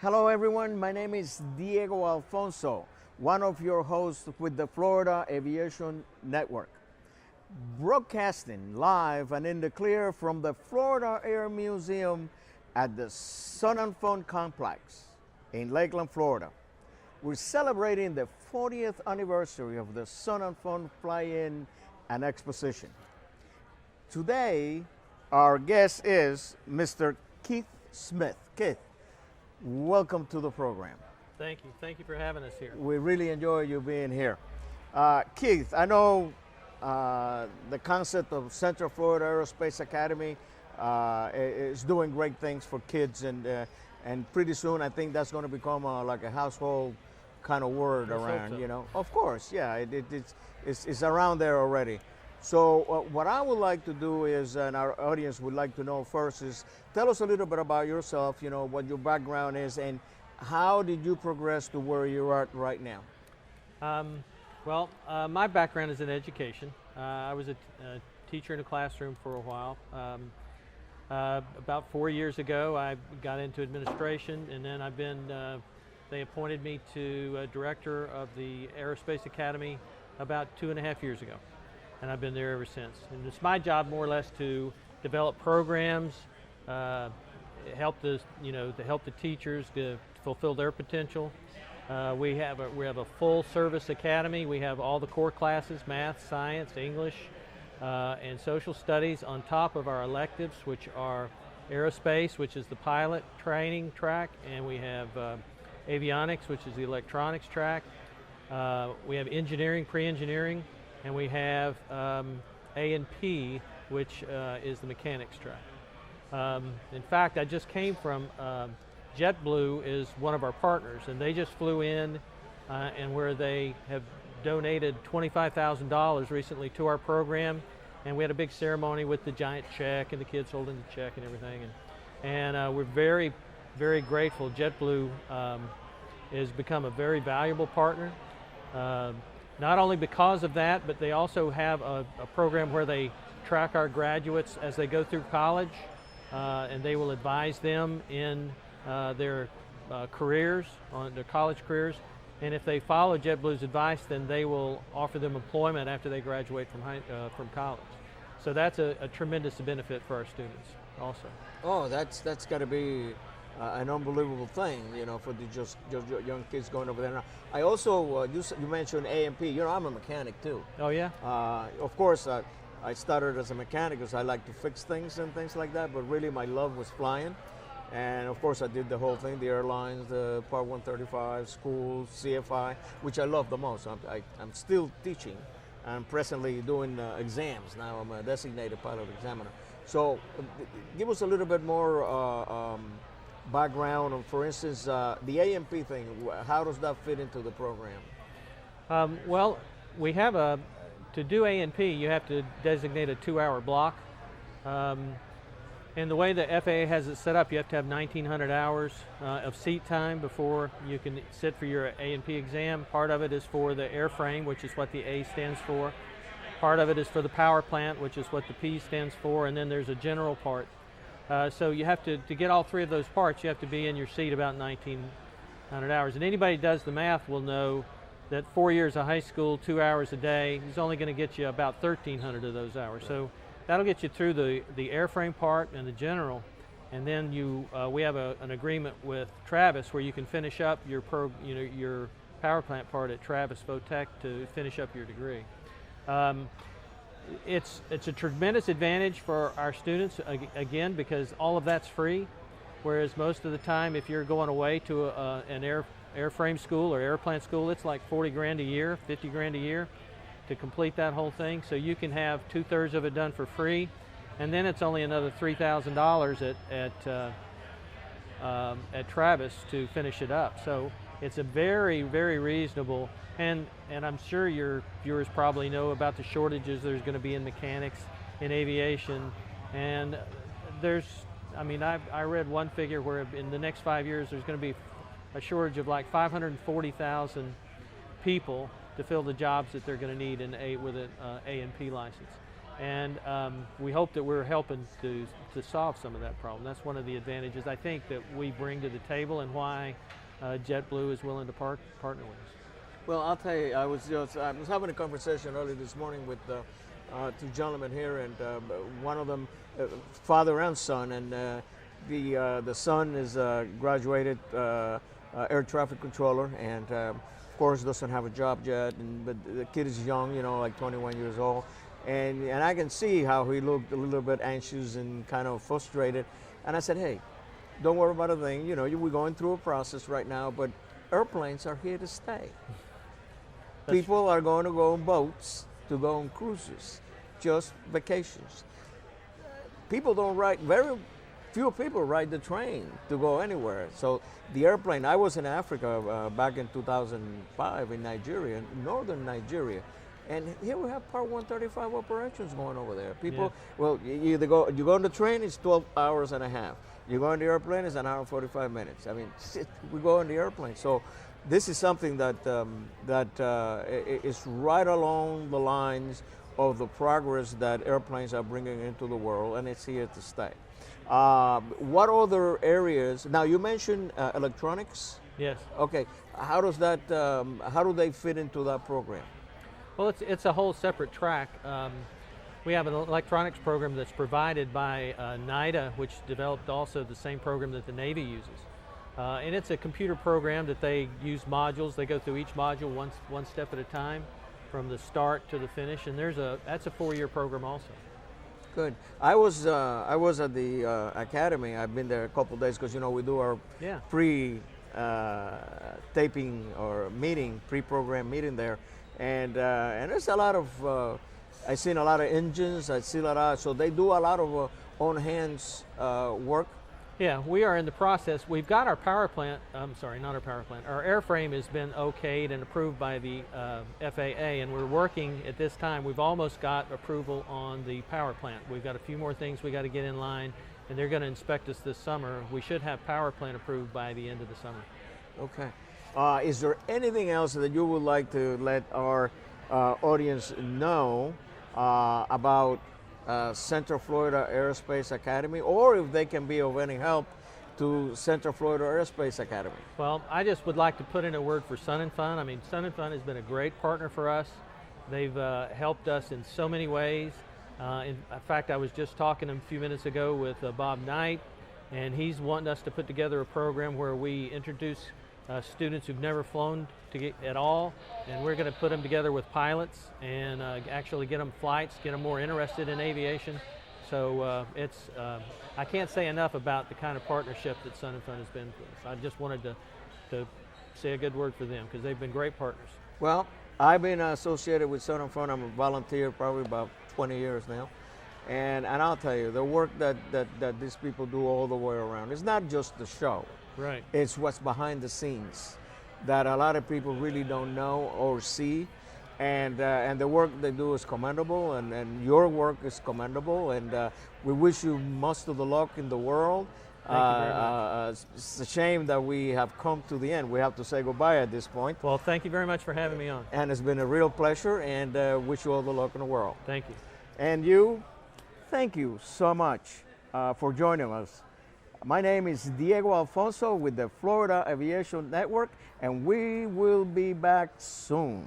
Hello everyone, my name is Diego Alfonso, one of your hosts with the Florida Aviation Network. Broadcasting live and in the clear from the Florida Air Museum at the Sun and Fun Complex in Lakeland, Florida. We're celebrating the 40th anniversary of the Sun and Fun Fly-In and Exposition. Today, our guest is Mr. Keith Smith. Keith, welcome to the program. Thank you. Thank you for having us here. We really enjoy you being here. Keith, I know the concept of Central Florida Aerospace Academy is doing great things for kids, and pretty soon I think that's going to become like a household kind of word around, you know. Of course, yeah, it's around there already. So what I would like to do is, and our audience would like to know first, is tell us a little bit about yourself, you know, what your background is, and how did you progress to where you're at right now? My background is in education. I was a teacher in a classroom for a while. About 4 years ago, I got into administration, and then they appointed me to director of the Aerospace Academy about 2.5 years ago. And I've been there ever since. And it's my job more or less to develop programs, help the teachers to fulfill their potential. We have a full service academy. We have all the core classes: math, science, English, and social studies, on top of our electives, which are aerospace, which is the pilot training track, and we have avionics, which is the electronics track. We have engineering, pre-engineering, and we have A&P, which is the mechanics track. In fact, I just came from JetBlue is one of our partners, and they just flew in and where they have donated $25,000 recently to our program, and we had a big ceremony with the giant check and the kids holding the check and everything, and we're very, very grateful. JetBlue has become a very valuable partner. Not only because of that, but they also have a program where they track our graduates as they go through college, and they will advise them in their careers, on their college careers. And if they follow JetBlue's advice, then they will offer them employment after they graduate from college. So that's a tremendous benefit for our students also. Oh, that's got to be an unbelievable thing, you know, for the just young kids going over there. Now, I also, you mentioned A&P. You know, I'm a mechanic too. Oh, yeah? Of course, I started as a mechanic because I like to fix things and things like that, but really my love was flying. And of course I did the whole thing, the airlines, the Part 135, schools, CFI, which I love the most. I'm still teaching. I'm presently doing exams now. I'm a designated pilot examiner. So give us a little bit more background on, for instance, the A&P thing. How does that fit into the program? We have to do A&P, you have to designate a 2-hour block. And the way the FAA has it set up, you have to have 1,900 hours of seat time before you can sit for your A&P exam. Part of it is for the airframe, which is what the A stands for. Part of it is for the power plant, which is what the P stands for, and then there's a general part. So you have to get all three of those parts, you have to be in your seat about 1,900 hours. And anybody who does the math will know that 4 years of high school, 2 hours a day, is only going to get you about 1,300 of those hours. So that'll get you through the airframe part and the general. And then we have an agreement with Travis where you can finish up your power plant part at Travis Votech to finish up your degree. It's a tremendous advantage for our students, again, because all of that's free, whereas most of the time if you're going away to an airframe school or airplant school, it's like 40 grand a year, 50 grand a year to complete that whole thing. So you can have 2/3 of it done for free, and then it's only another $3,000 at Travis to finish it up. So it's a very, very reasonable. And I'm sure your viewers probably know about the shortages there's going to be in mechanics, in aviation, and I read one figure where in the next 5 years there's going to be a shortage of like 540,000 people to fill the jobs that they're going to need with an A&P license. And we hope that we're helping to solve some of that problem. That's one of the advantages I think that we bring to the table, and why JetBlue is willing to partner with us. Well, I'll tell you, I was having a conversation early this morning with two gentlemen here, and one of them, father and son, and the son is graduated air traffic controller, and of course doesn't have a job yet, but the kid is young, you know, like 21 years old, and I can see how he looked a little bit anxious and kind of frustrated, and I said, hey, don't worry about a thing, you know, we're going through a process right now, but airplanes are here to stay. People are going to go on boats, to go on cruises, just vacations. People don't ride, very few people ride the train to go anywhere. So the airplane, I was in Africa back in 2005 in Nigeria, northern Nigeria. And here we have Part 135 operations going over there. People, well, you go on the train, it's 12 hours and a half. You go on the airplane, it's an hour and 45 minutes. I mean, we go on the airplane. So this is something that is right along the lines of the progress that airplanes are bringing into the world, and it's here to stay. What other areas? Now you mentioned electronics. Yes. Okay. How does that? How do they fit into that program? Well, it's a whole separate track. We have an electronics program that's provided by NIDA, which developed also the same program that the Navy uses. And it's a computer program that they use modules. They go through each module one step at a time, from the start to the finish. And that's a 4-year program also. Good. I was at the academy. I've been there a couple of days because, you know, we do our taping or meeting, pre-program meeting there, and there's a lot of. I've seen a lot of engines. I see a lot of, so they do a lot of on hands work. Yeah, we are in the process. We've got our power plant, I'm sorry, not our power plant. Our airframe has been okayed and approved by the FAA, and we're working at this time. We've almost got approval on the power plant. We've got a few more things we got to get in line, and they're going to inspect us this summer. We should have power plant approved by the end of the summer. Okay. Is there anything else that you would like to let our audience know about Central Florida Aerospace Academy, or if they can be of any help to Central Florida Aerospace Academy? Well, I just would like to put in a word for Sun and Fun. I mean, Sun and Fun has been a great partner for us. They've helped us in so many ways. In fact, I was just talking a few minutes ago with Bob Knight, and he's wanting us to put together a program where we introduce students who've never flown at all, and we're going to put them together with pilots and actually get them flights, get them more interested in aviation. So I can't say enough about the kind of partnership that Sun and Fun has been for us. I just wanted to say a good word for them because they've been great partners. Well, I've been associated with Sun and Fun. I'm a volunteer probably about 20 years now. And I'll tell you, the work that these people do all the way around, it's not just the show. Right. It's what's behind the scenes that a lot of people really don't know or see. And the work they do is commendable, and your work is commendable, and we wish you most of the luck in the world. Thank you very much. It's a shame that we have come to the end. We have to say goodbye at this point. Well, thank you very much for having me on. And it's been a real pleasure, and wish you all the luck in the world. Thank you. And you, thank you so much for joining us. My name is Diego Alfonso with the Florida Aviation Network, and we will be back soon.